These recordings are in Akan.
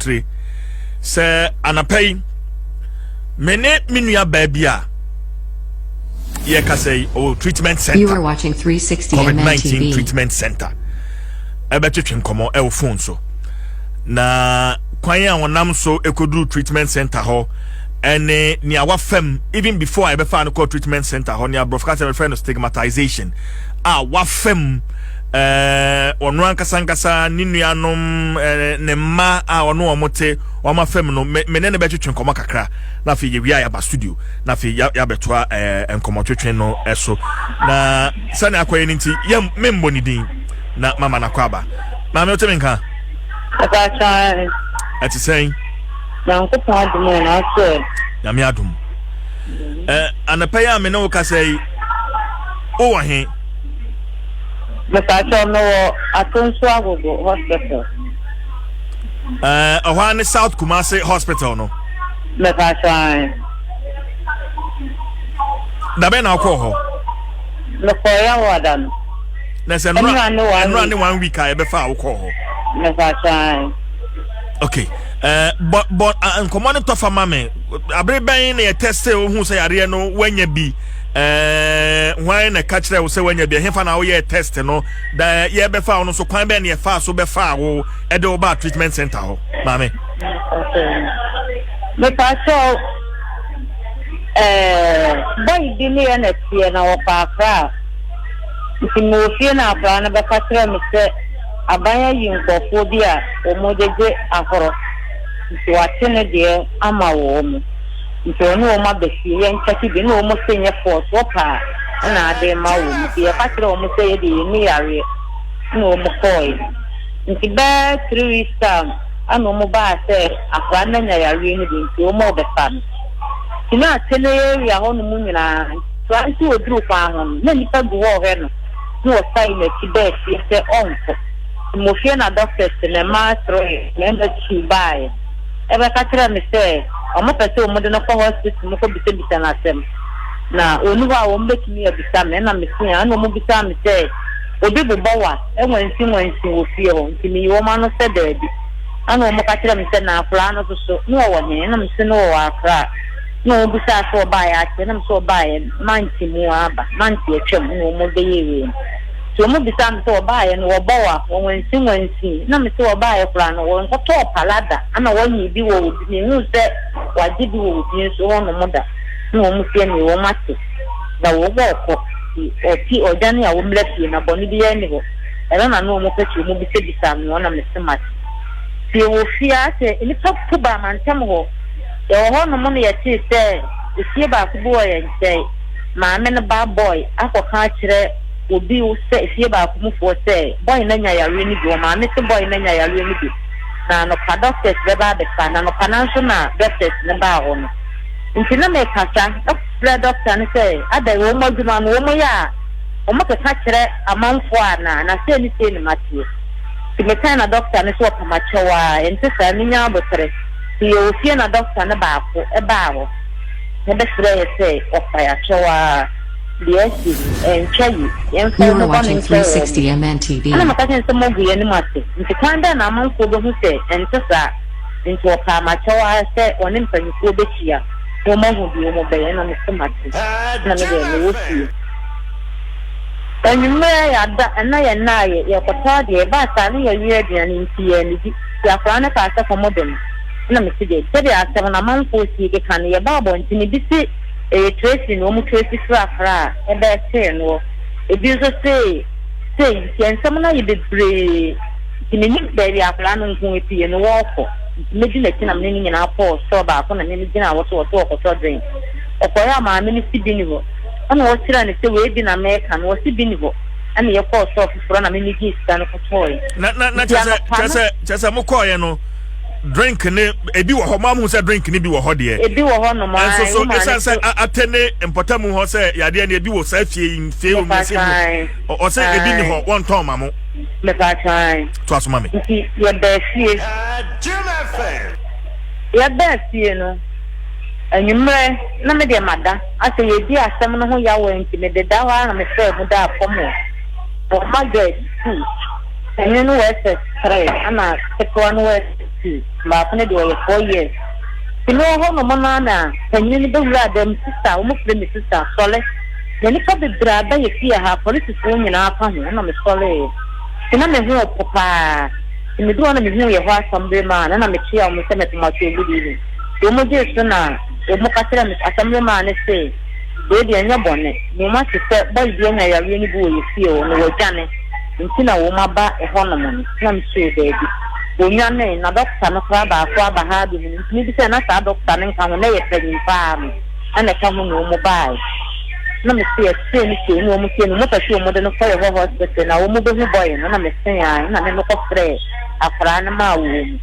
tire se anapai mene minua babia ye ka say treatment center. You are watching 360 COVID-19 treatment center ebetwetwe nkomo e wo phone so na kwan ya wonam so ekoduru treatment center ho ene ni awafam even before I befa no call treatment center ho ni broadcast refer no stigmatization wafam onu ankasa ninuanom ne ma onu omote wamafam no menene betwetwe nkomo kakra na fe ye ya ba studio na fe ya betoa nkomo twetwe no eso na sane akoye nti ye membo ni din na mama na kwaba mama otemenka Abacha ati saying na nkopon adum na so na me adum anapaya me no ka say o wa he Abacha no atonso agogo hospital ohane South Kumasi hospital no Abacha da be na akọ ho no for ya wadan na se no ni 1 week I be fa akọ ho Abacha okay but uncommon to for mama abre ban na test hu say yare no wanya bi why na catch there say wanya bi hefa na wo ye test no da ye be fa no so kwan be na ye fa so be fa wo e de oba treatment center ho mama okay Abacha boy bi ni na tie na wo pa kra nti mo fie na akra na be catch me say abaya yinkofo bi a omojeje ahoro nti watene de ama wo mu nti onu o ma befi ye nchaki bi no mo senye force opa na ade ma wo mu ye patro o mo sey de ni yare no mo koi nti ba 3 weeks time ano mo ba se akwa na nya yare ni bi nti o mo be fan tina tene ya ho no mu nyina so anti oduru kwa ho na nipa bu wo he no sai na ti be se onko mo fie na doctors na maestro na chi bai ebe ka tira me say omo pese o mo de no ko hospital mo ko bisa na sem na onu ba o mbeki mi bisa me na me sia ana mo bisa me say obi bu bawa enwansi wo fie ho ntimi wo ma no se dedi ana mo ka tira me say na afra no so no wo ne na me se no wo afra no bisa so ba ya che na me so ba ya manti mu aba manti etwem no mo de yewe so mo bisa me so ba ya no wo bawa wansi na me so ba ya kura no wo nkoto palada ana wonyi bi wo bi hu se waji bi wo bi so wono moda no mo fie ni wo mate na wo go ko o ti o dani a wo mlefi na boni bi ya ni ho era na no mo pechi mo bi se bisa me wona me se mate ti wo fia se ni papu ba mantem ho e ho no mo no ye ti se fie ba ku bo ye ntai ma me no ba boy akoka kire obi wo se fie ba ku mu fo se boy na nya yare ni bi o ma me se boy na nya yare ni bi na no pa doctors be ba be fa na no pananso na doctors ne ba ho no nti na me kasa doctor ne se ada wo mo djuma no wo mo ya o mo ka kire amanfo ana na se ni matie ti me kana doctor ne so pa ma chewa enti sa ni nya botre ti o fie na doctor ne ba ko e ba ho ne be sire se o pa ya chewa. Yes, and Chayi, and you are watching 360 MNTV. I'm a cousin some movie anymore. If you can't then I'm on for who say, and Tessa into a Pamachoa said on him for you this year. No more will be obeying and on the matches. And you may add that and I, your patadi, but I knew you're in tea and the Afrana Casa for modern. Let me see it. Said I 7 a month for see the canny about and to Tracy no mo Tracy fra e be say no e bi so say yen some na ye bebre tinini baby afla no nko epie no wo ko meji na tina me ni na po so ba ko na me gina wo so ko so drink okoya ma me ni sibi ni ho ana wo tira ni se we bi na America no wo sibi ni ho ana ye ko so fufuro na me ni gi sta no ko toy na chese mo ko ye no drink ne ebi wo ho ma mu se drink ne bi wo ho de ebi wo ho no ma so esanse atene importamu ho se yade ne ebi wo sa fie wo mese o se ebi ni ho won ton ma mo me pa try to asoma me ye be fie ye be fie no anyumre na me de mada ase ye di asem no ho ya wo nti me de da wa na me se mu da apomo o ma get 2 enye no wese 3 ana tekwa no wese 2 baako ne de oyɛ 4 years tino ho no mona na panyin ne bewura dem sister wo mo frɛ me sister sole ne nipa bebra ba yɛ fie ha police fo nyina aka ho na me sole tina me hu papa me do na me hu yɛ ho assembly man na me tia wo se me tomato gudi ni wo mo je so na wo mo ka tira me assembly man ne se we de anya bone me ma se ba di anya ya we ni bu yɛ fie o no wo jane ntina wo ma ba e ho no mo na me se da bi wonyane na doctor no kwa ba kwa ba ha bi ni bi se na sa doctor ne kan na ye pedin pa am ana ka mu no mo bai na me se ni se no mo se no mo ta se mo de no kwa ye hospital na wo mo be hu boy no na me se ya na me no ko frɛ afra na ma wo mu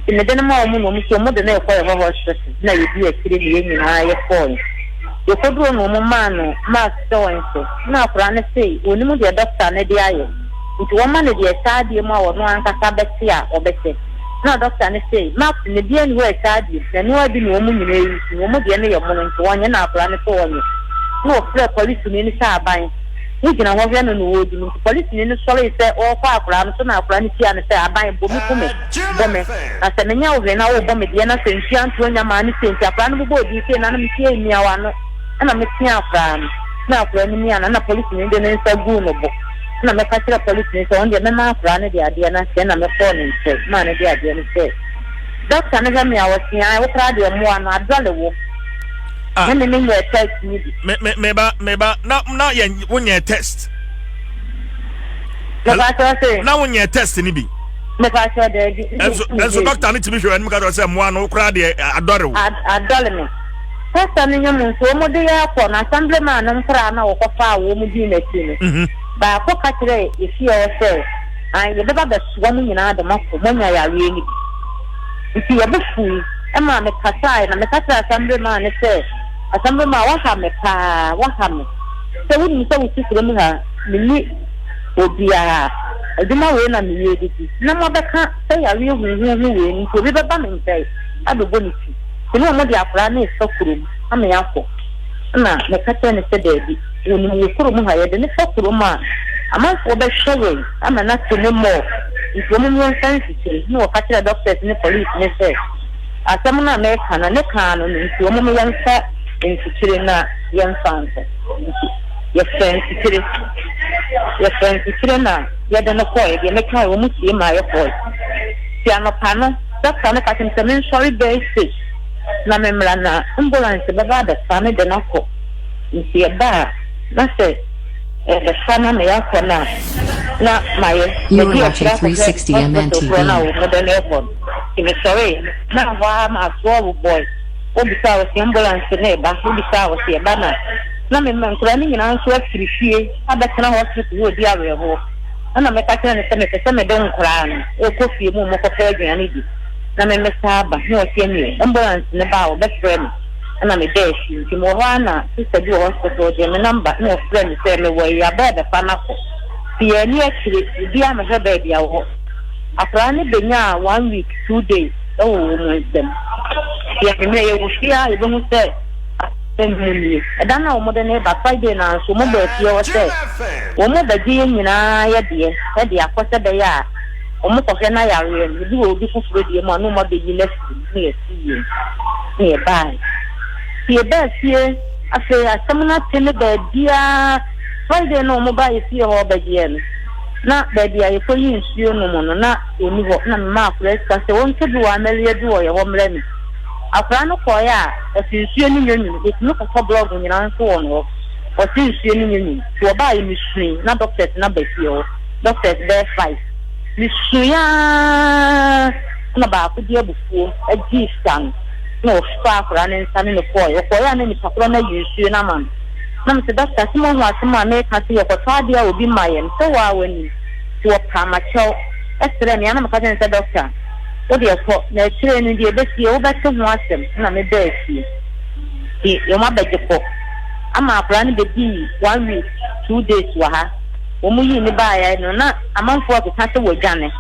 ine de na ma wo mu no mo se mo de na kwa ye hospital na ye bi akire ni ye nyina ye ko ye ko duro no mo ma no ma se wonse na afra na se oni mo de doctor na de aye nti woman de saadi mu a wono ankasa beti a obese na doctor ne say map ne bia ni we saadi na ni wa bi ni wo mu nyina yi ni wo mu de ne ye mu nti wonye na akora ne so wonye no frɛ police ni sa aban ni gina ho hwɛ no no wo di nti police ni sɔre sɛ o kɔ akora no so na akora ne tia ne sɛ aban bo mi kume bo me na sɛ me nya wo hwɛ na wo bo me de na sɛ ntia nto nya ma ne sɛ nti akora no bo di sɛ na me tie mi awa no na me tia akora no na akora ni mi ana na police ni de ne nsa gu no bo na me katira police ni so onde me ma afra ne de ade na se na me phone nse ma ne de ade ne se doctor ne ga me awosia wo tra de mo ana adole wo me me ye test ni me ba na ye wonye test me ba so se na wonye test ni bi me ba so de bi enso doctor ni timi hwe ni me ka do se mo ana wo kra de adore wo adole me test ni nyum so mo de ya ko na assembly man na nkra na wo ko fa wo mu di na ti ni ba ko katire ifi o se an ye beba besuwa mu nyina de mako monya ya re ni ifi ye befu e ma me kasai na me kasa assembly man ne se assembly man wa ha me se wuni se wuti sire mu ha ni obia eduma we na me ye diti na mo beka se ya re hu we ni ko beba me ntai adogo ni ti ni mo de afra na esokuru ama ya ko na me kasa ne se de woni mo kuro mu ha ye de ne fakuro ma amanfo be hwewe ama na tene mo ntomo mo sensitive no ka tira doctors ne police ne se asem na me kana ne kana no ntomo mo yansa nsitire na yansanse ye sensitive na ye de no koy de me kai wo mu tie ma ye koy ti ano pano doctor ne ka tin se men sorry basic na me mra na ambulance be ba da sane de na ko nti ba na se the sana me yakona na maye you are watching 360 MNTV na wo modern airport if sorry na wa ma so boy o bisa o ambulance ne ba o bisa o se ba na me man kura ni nyina nso afirifie abetena hospital wo di awe ho na me ka tena ne se me don kura no e ko fie mu mo ko fa aduane di na me mesaba ne o se ni ambulance ne ba o be frame na me dey nti mo ho ana sister bi hospital de me number no friend say me wo ya bed fa na ko tie ni akire bi am he bed ya wo afra ne benya 1 week 2 days o wo mo dem ya me ye wo fia e be mu say temeli edana o mo de ne ba Friday na so mo be tie wo say wo mo da gi nyina ya de akose be ya o mo ko fe na ya re bi wo bi fufuro de mo no mo be yi next ni esi ni bye tie besie afi asamna tele be dia Friday no mo ba yesi ho ba gien na ba dia ye ko yin suo no mo no na oni ho na ma fresh ka se won ke bi wa melie bi wo ye ho mre mi afra no ko ya afi suo ni nyonyu e no ko blog nyina nso wo no o si suo ni nyonyu to ba yi mi sui na doctors na ba fi o doctors be 5 mi suya na ba ko dia bufuo a gi scan no fa kura ne nsa ne ko ya ne ni pakura na yusu na man na me doctor simo ho asema me ka se ko tadia obi mayen so wa wani to pa ma chao estre ne na me ka se doctor o de ko na chire ni de be sie o ba te ho asem na me be sie ti yo ma be ko ama kura ne be di 1 week 2 days wa ha o mu yi ni ba ya no na amanfo ko ka se wo jane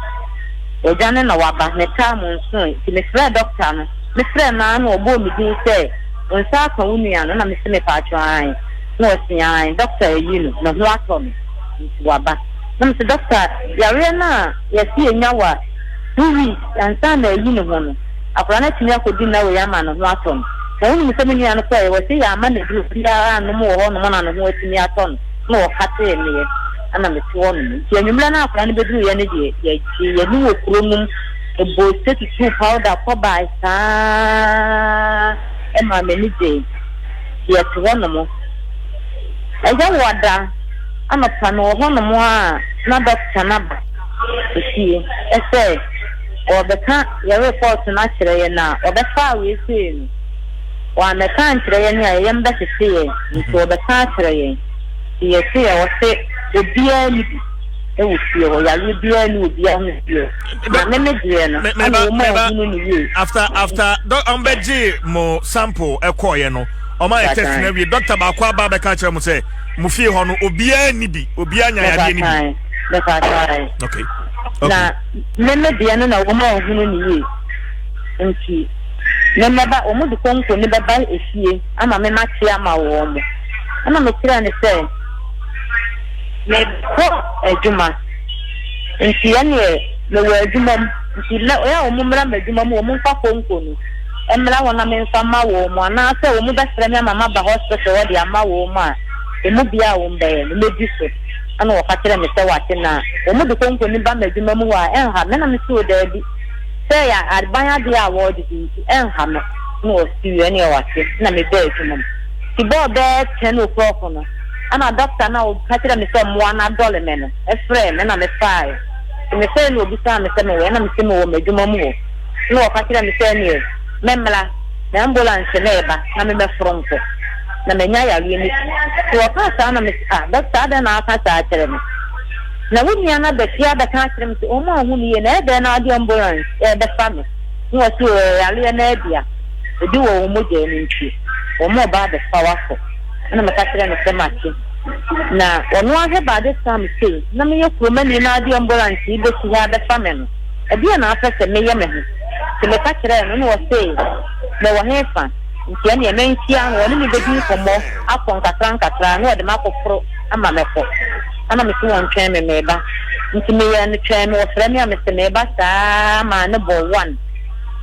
na wa ba ne ta mo nso ti me fra doctor no me friend na no obo mi din say onsa ka wunua no na me se me pa atwan no osian doctor you no ho ato me waba na me se doctor ya re na ya si enya wa 2 weeks ansa na yi ne ho no akora na timi akodi na we ama no ho aton na wonu mi se me nua no kwa e we se ya ama na duru bia no mo ho no mo na no ho atimi aton na wo kate ne ana me ti wonu nti anwumla na akora ne beduru ye ne de ye ni wo kuro mum e bo state to powder for by sa e ma me ni de ye ti wonu mo e ja wada ama pa no ho no mo a na doctor na ba e say obeka your report na kire ye na obefa we say wa me kan kire ye na ye mba sisi nti obeka kire ye ye say o say obia ni e wo fie o ya le bia ni obia hu fie na me me dire no after ombeji mo sample e ko ye no o ma test na wi doctor ba kwa ba beka kire mo say mo fie ho no obia ni bi obia nya ya ni bi okay na nene bia no na wo ma ohunu ni yi nti nene ba o mu de konko ne baba efie ama me ma tia ma wo mo ana me kira ne se me ko ejuma nti ya ne me wo ejuma nti la o ya o mu mra ma ejuma mo mo fa konko no emra wona me fa ma wo mo na se o mu ba sra me mama ba hospital wo de ama wo mo a emu bia wo mbe no me di so ana wakatira me se wate na omu de konko ni ba madwuma mu wa enha me na me se o da bi se ya arbanya de award di enha me no siwe ni wate na me be adwuma ti bo be 10 o'clock no ana doctor na o katira me se mo na dole me no e frɛ me na me fae me se no bi sa me se me we na me se me wo madwuma mu no wakatira me se ni memla na ambulance na eba na me fronko na menya ya wi ni to ka sa na me doctor da na aka sa kire me na wuni ana da fiya da ka kire me o ma hu ni na da na di ambulance da fami ni o ti ya le na bia e di wo mo je ni nti o mo ba da powerful na me ka kire me se ma ti na onu ahe ba da sam sei na me ye kuroma ni na di ambulance ibe si ya da fami no e bia na aka se me ye me hu se me ka kire no o sei me wo hefa ntia ne mentia no ne be di komo akon katra no de makofro ama meko ana me won twen me meba nti me ya ne twen me ofra me amese meba saa ma ne bo 1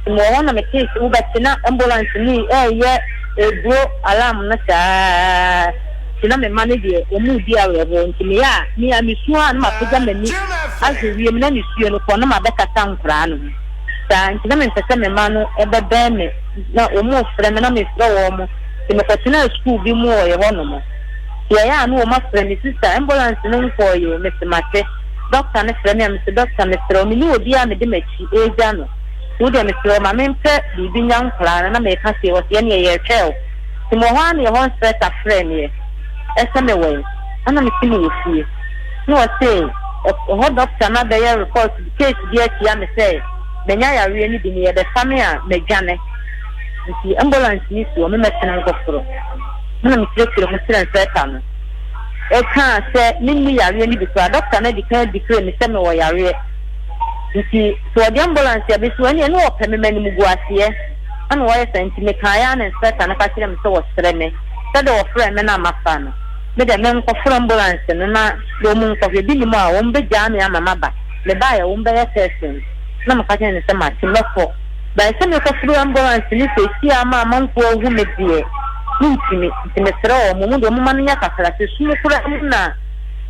mo wona me tisi u betina ambulance ni ye ebro alarm na saa tina me manage o mu di awebo nti me ya ni amisua na mapoja mani azuwie me na ni suo no ko na mabeka tankra no sa nti na me ntse me manu ebebe me na o mu frɛ me na me frɛ wo mo ti me kwatina school bi mu o ye hono mo ya no o ma frɛ me sister ambulance no nko yo me se mate doctor ne frɛ me se doctor me frɛ me ni obi a me de machi eja no wo de me frɛ ma me mpɛ bibi nya nkra na me ka se wo ye ne ye twel ti mo ho an ye hon stress a frɛ me ese me we ana me ti mo fie no o say o doctor na be ye report case bi a tia me say benya ya wi ni bi ni ye de family a me dwane nti ambulance ni so me metena nkoforo na me tire mo tire nseta no e ka se minni ya wi ni bi so doctor na di kan di kire me se me wo ya wi nti so di ambulance ya bi so ani no o pe me mani mu guasie ana wo ye senti me kan ya na nseta na ka tire me se wo sere me se de wo frɛ me na mafa no me de me nkoforo ambulance no na do mu nkofo bi ni mu a wo mbe ja me ama maba me ba ya wo mbe ya testing na maka tene se ma ti lefo ba se me ko furu ambulance ni se si ama manko hu me die ntimi ntimi sere o mu do mu manu nya kakra se sumu kura na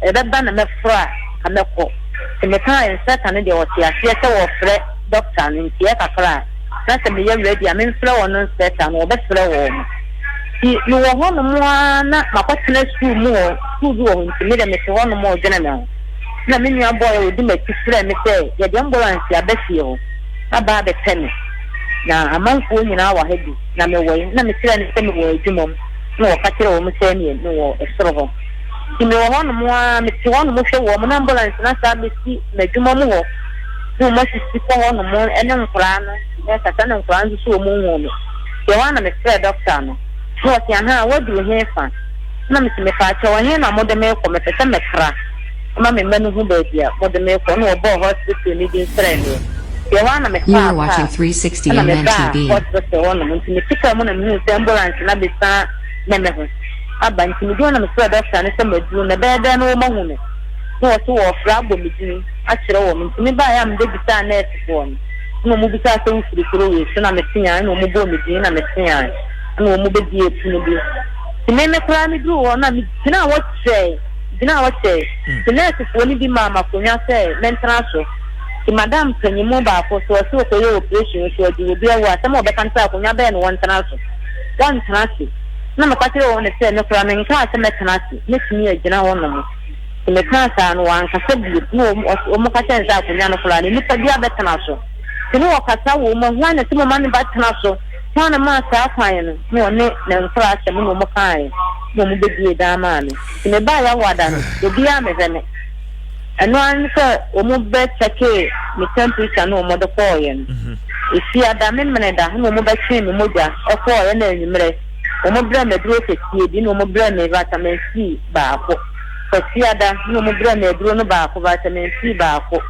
e beba na me fra ka me ko se me kan en seta ne de o ti afie se wo frɛ doctor ni ti e kakra na se me ye ready a me frɛ wo no seta no be frɛ wo mu ti no wo ho no mu na makotena school mu o school wo ntimi de me se wo no mo gena na na me nua boy o di ma ti frɛ me se ye de ambulance ya be fie ho aba be tene na amanfo nyina wa hedi na me wo na me tire ne se me wo adwumom na wo ka kire wo mu se ne no wo esoro ho ti me wo ho no mo a me ti wo no mo hwe wo mo na ambulance na sa me si na adwumom ho no mo si ko ho no mo ene nkura no e ka ta na nkura nso so mo wo me ye wa na me frɛ doctor no so ti aha wo di he fa na me ti me fa cha wo he na mo de me ko me pese me kra ma me menu hu ba dia mo de me ko no bo hospital ni di frɛ no You are watching 360 MNTV. no so wo fra bo midini a kire wo me ba ya me de bisa nurse for me no mu bisa se ufiri kuro we so na me tinya no mu bo midini na me tinya no mu be die tunu bi me me kra me du wo na me tina wo che the nurse for ni bi mama ko nya se mentra so the madam kanyimu ba ko so ko yo operation so di obi awa ta mo be kan ta ko nya be no one transo na me kwatire wo ne se ne kra me nka se me transo ne tini agina wo no mo me kan sa no wan ka se bi no o mo ka chen sa ko nya no kra ni pa dia be transo tini wo ka sa wo mo hwa ne se mo man ba transo ta na ma sa kwan no ne nkra se mo mo kan no mo be die da ma me me ba ya wada no obi a me zeme eno an se o mo be cheke me temperature no mo de ko yen isi ada men da no mo be chen mo moja e ko yen na enyimre o mo bra me duro ketie bi no mo bra me vitamin C ba ko isi ada no mo bra me duro no ba ko vitamin C ba ko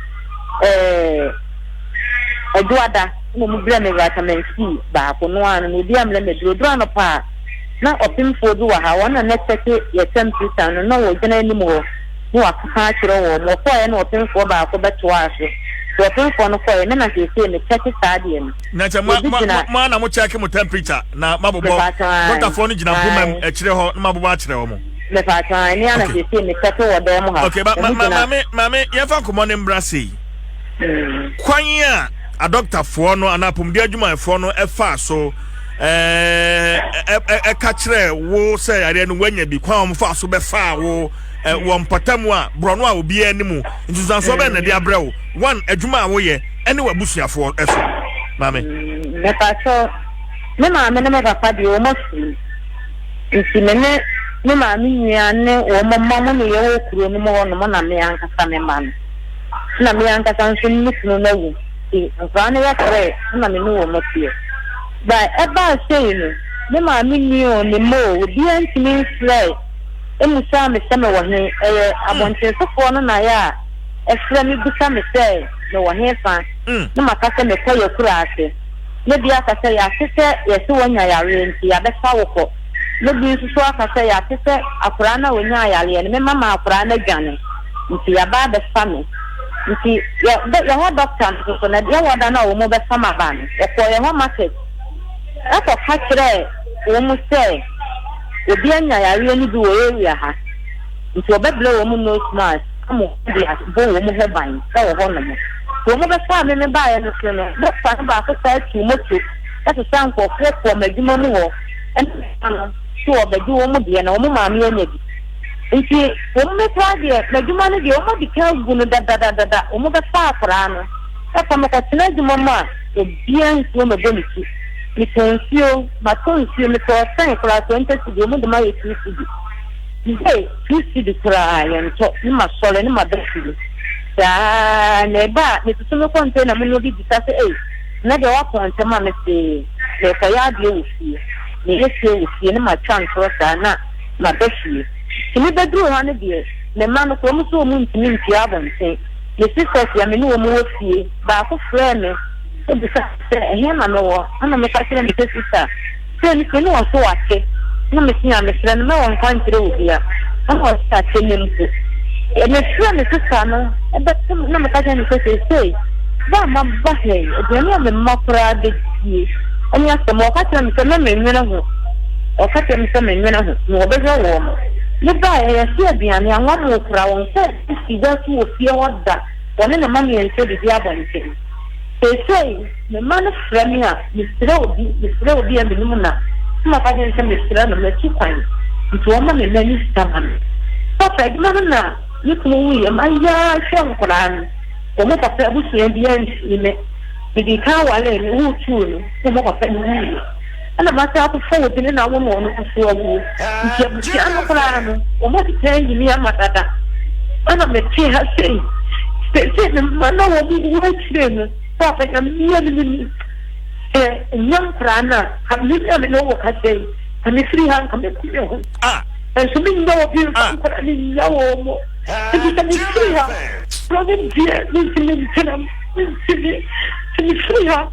oduada no mo bra me vitamin C ba ko no an no bi am le me duro no pa na opim fodu wa ha wona na cheke ye temperature no wo gina ni mo no akaka kire wo mo ko ye no opim fo ba ko beto aso so opim fo no ko ye na se se me cheke stadi ni na cha ma na mo cheke mo temperature na mabobo doctor fo no gina bumam e kire ho na mabobo a kire wo mo me fa ta ni ana se se me cheke wo de mo ha okay mame ye fa ko mo ne mbrase kwan a doctor fo no anapum de adwuma fo no e fa so kachre wo say are no wanya bi kwa mo fa so be fa wo wo mpatamu a brono a obi animu ntusan so be na de abrɛwo one adwuma a wo ye ene wabusuafo eso mame me pa so me mame ne me papa bi o mo si nti me mame nua ne o mo mama ne ye wo kuro no mo no na me ankasa me man na me ankasa nso ni no na wu ti nfane ya kare na me no wo mo tie ba eba say no me mame ni o ne mo obi antimi fly emusa me se me wo he abonten sofo no na ya efra mi bisa me se me wo he fa na maka se me koye kura ase ne bia aka se ya sese ye se wonya yare nti ya be fa woko ne bi so aka se ya sese akura na wonya yare ne me mama akura na gane nti ya ba be fa me nti ya ho doctor so na ya wada na wo mo be fa ma ba ne e ko ye ho market aka ka kire wo mo se obi anya yare ni bi wo area ha nti obeble wo mu no smart amo bi asbo wo mu heban e wo ho no mo wo mu be fa me ba ya no so no bo fa ba ko sa tu moto e to san ko ko madwuma mu wo en ano so obedi wo mu de na wo mu ma me anya bi nti wo mu tra de madwuma no de wo mu de ka gu no da wo mu be fa akora no e fa mo ko tena dwuma ma obi an so me bo ni ki mi tensio ma tensio mi to san kura to ntesi de mo de ma ye tisi hey tisi de kura ya nto ni ma sole ni ma dafi ya ne ba ni to so ko nte na me no bi bisa se na de wa ko nte ma me se le ka ya de usi ni ese usi ni ma chan to sa na ma dafi ti mi bedru ha ne de ne ma no ko mo so mo ntimi nti abonte ni sisters ya me ni wo mo ofie ba ko frɛ me bisa he ma no ana me ka kire me sister se ni ko no so ake na me sia me sra no me won kan kire obia ana o sta tenem ko e me sra me sister no e ba na me ka kire me se ba ma ba he e ni me ma kura de die ani asa mo ka kire me se me nwena ho o ka kire me se me nwena ho no be ho wo ni ba e ya se bia ni anwa mo kura won se si da su o fie wada won na ma me ense de dia bonite sei me mano framia mistra obi a menino na uma página que mistra no me chiquan então uma me nem estava papa ignorando na ni como ia mas já chão coran como papa abuso ambiente e me de kawale no chulo como papa ni ana mata ku fo de na wo no no so abu que ana coran como que tem ni amata ana me tinha sei se mano wo bi wo papa ya mi nyam prana hamni ya no wakate kami free han kami kuyo so mi no bi ko ni ya wo mo ti kami free ha problem dia ni tinam ni free ha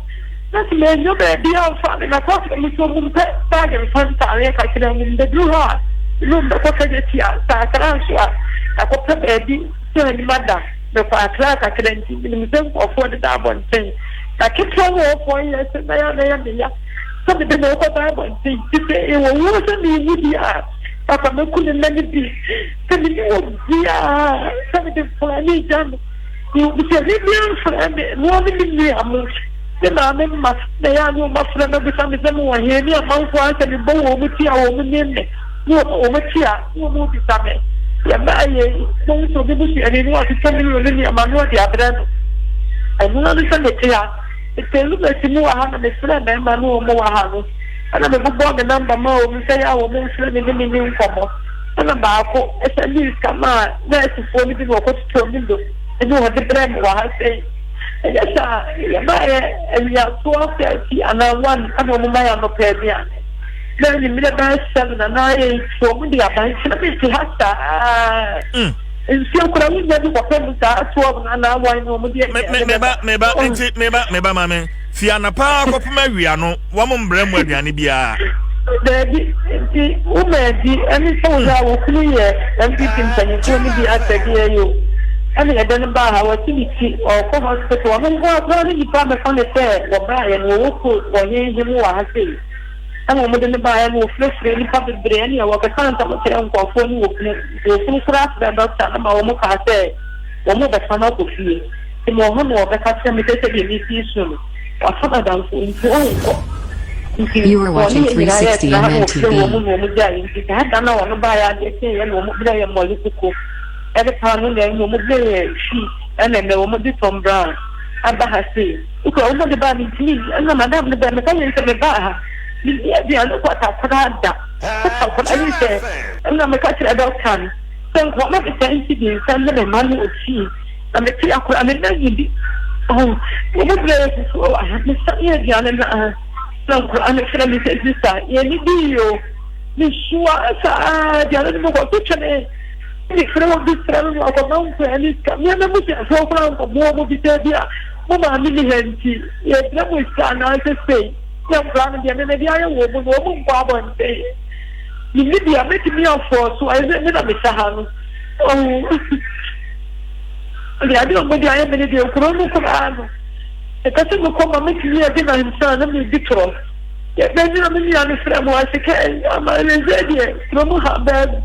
na me no be dia fa na ko mi so mo pa ga fanta ya ka kira mi de duha no ko ka je ti ta transfer ta ko pe bi so ni mada the Accra Kakranti in the of the Dabon thing. I keep telling her for years and I am some of the local Dabon thing to say it wasn't me. Papa, no couldn't let it be. Some of the planning done. You say, the man must they are no much friend of the family. Someone here near Mount White and the bow over here, woman named no over here, no more the summer. Don't so people see any more to tell you, Lily, Manuel, the other. I don't understand the clear. It's a little bit more than a friend and Manu Moahano. And I'm a good the number more, we say our men friend in the new common. And about it's a news come on, there's a 4 minutes or what's 2 minutes. And you have the brand what I say. Yes, and we are 12:30 and I one, I don't know my other pair. Then in the best 7 and 9, so we are by Hasta. And so could I win that 12 and I want Meba, mamma. Fiana pa kopuma wiano wo mo mbrem aduane bia the woman the any so that will clear MPP mpanyiko ni bi atagye yo ani eden ba ha watility or for hospital wo ngo na ni pa me fone say wo ba ye no wo ko wo hinhimu wa ha sei ani mo de ba ya mo frefre ni pa bebre ani wo ka kan ta mo tere nko fo ni wo fun craft da doctor na ma wo mo ka say wo mo ba fana ko fie ti mo ho no be ka say me say be ni fi so You are watching 360 MNTV. Every time they move and then the woman did from Brown. Abahasi. You go over the body, please. And Madame the Bamatan is a Baha. The other what I say. And I'm a catcher about time. Then what might be saying to you, send them a money or tea. And the tea I mean, oh, what I have Miss Young and I'm a friend of sister. Any deal. Miss Shua, the other one, which the friend of this friend of a mountain and it's coming. I'm so proud of more of the idea. Mama, Millie, yes, that was done. I say, young Brown and the other woman, Bob and say, you need to make me off for so I said, Mr. Hanno. Oh. I don't know I am in the Corona Corano. A person will come and make me a dinner himself and be Detroit. Yet then I'm in the friend was a can. I'm a resident from Muhammad.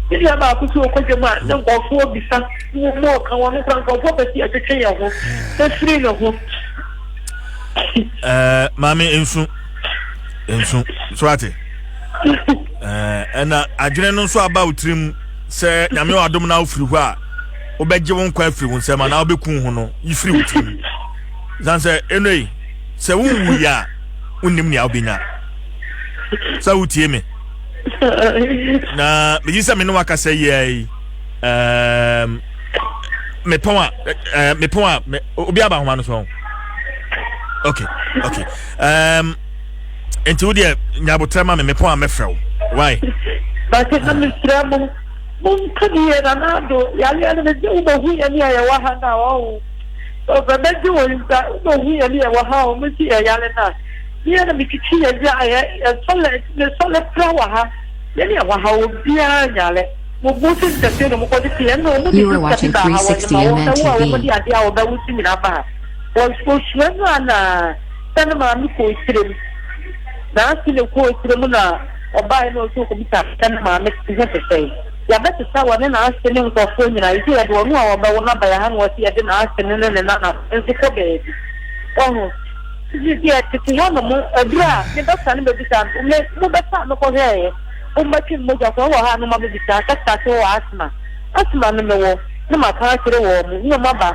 Ini apa aku suruh kau jemaah, yang kau bisa semua kawan orang kau pasti ada caya aku, terus aku. Mami insu, swati. Na adwene no so aba utrim se nyame wadom na ofiri ho a obegye won kwa afiri won se ma na obekun ho no yifiri utrim. Zan se enoi se wunwu ya unnim ni obenya. Sa utie me. Na me me no waka say ye me pon obi aba homa no so. Okay. Enti wo de nyabotrama me pon me frɛw. Why? But it's not Mr. Mon kadi na do yale na de ubo hu ya ni ya wa ha na o. O ba me di won ta ubo hu ya ni ya wa ha o me ti ya yale na. Ni na mi ti ya ya sole flower ha. Yani ya wa ha o bia yale. Mo bo se ta se no mo ko ti ya no mo You are watching 360 MNTV. Mo di adia o ba wuti mi na ba. O shwe na tana ma mi ko itrem. Na sile ko itrem na oba no so ko bita tana ma me ti se se. Ya beti sawa ne na asene nko fo nyina isi ya do no oba wona ba ya han wasi ya de na asene ne na enso ko be. Oh. Ji ya ti ha no mo adura ne ba sa ne be bisa mo ba sa no ko he. O ma ti mo ja ko wa ha no ma be bisa ka ta so asma. Asma no me wo. Ne ma ka kire wo mu ne ma ba.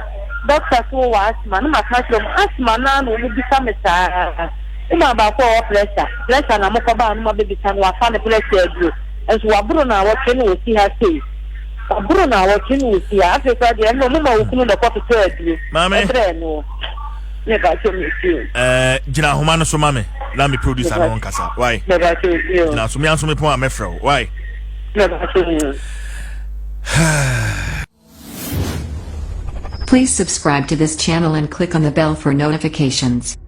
Doctor so wa asma ne ma ka kire mo asma na no mo bisa me sa. Uma ba ko pressure na mo ko ba no ma be bisa no wa fa ne pressure aduro. As wabro na watching we see her say. Wabro na watching we see her. Africa de no ma ukunu da kwato aduro. Mame. No. Ne ba so me see. Gina homa no so mame. Na me producer no nkasa. Why? Ne ba so you. Na so me anso me pon amefrɛ. Why? Ne ba so you. Please subscribe to this channel and click on the bell for notifications.